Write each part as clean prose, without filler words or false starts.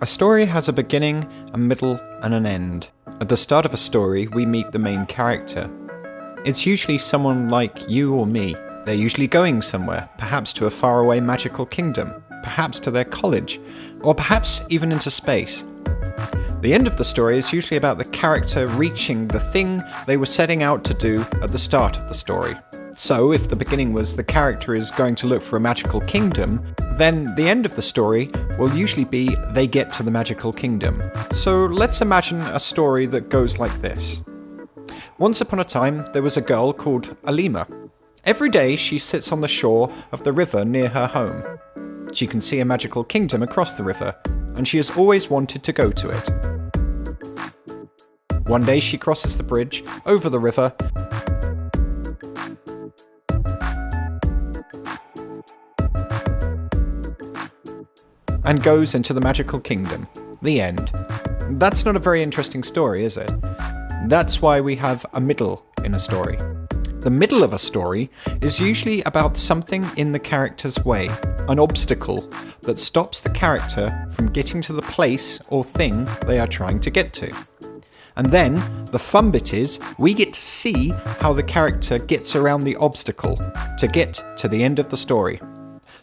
A story has a beginning, a middle, and an end. At the start of a story, we meet the main character. It's usually someone like you or me. They're usually going somewhere, perhaps to a faraway magical kingdom, perhaps to their college, or perhaps even into space. The end of the story is usually about the character reaching the thing they were setting out to do at the start of the story. So, if the beginning was the character is going to look for a magical kingdom, then the end of the story will usually be they get to the magical kingdom. So let's imagine a story that goes like this. Once upon a time, there was a girl called Alima. Every day she sits on the shore of the river near her home. She can see a magical kingdom across the river, and she has always wanted to go to it. One day she crosses the bridge over the river and goes into the magical kingdom. The end. That's not a very interesting story, is it? That's why we have a middle in a story. The middle of a story is usually about something in the character's way, an obstacle that stops the character from getting to the place or thing they are trying to get to. And then, the fun bit is, we get to see how the character gets around the obstacle to get to the end of the story.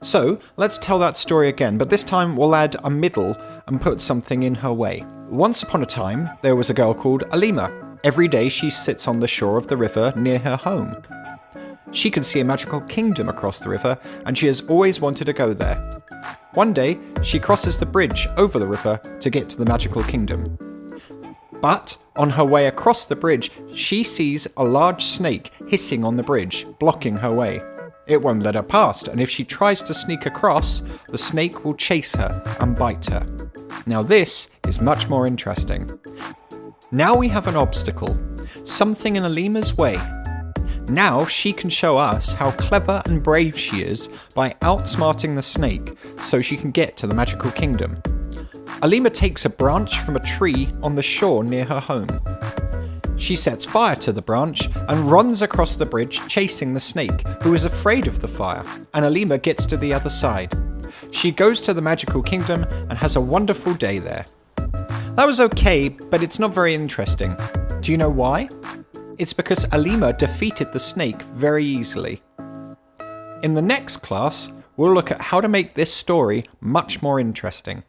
So, let's tell that story again, but this time we'll add a middle and put something in her way. Once upon a time, there was a girl called Alima. Every day she sits on the shore of the river near her home. She can see a magical kingdom across the river, and she has always wanted to go there. One day, she crosses the bridge over the river to get to the magical kingdom. But, on her way across the bridge, she sees a large snake hissing on the bridge, blocking her way. It won't let her past, and if she tries to sneak across, the snake will chase her and bite her. Now this is much more interesting. Now we have an obstacle, something in Alima's way. Now she can show us how clever and brave she is by outsmarting the snake so she can get to the magical kingdom. Alima takes a branch from a tree on the shore near her home. She sets fire to the branch and runs across the bridge chasing the snake, who is afraid of the fire, and Alima gets to the other side. She goes to the magical kingdom and has a wonderful day there. That was okay, but it's not very interesting. Do you know why? It's because Alima defeated the snake very easily. In the next class, we'll look at how to make this story much more interesting.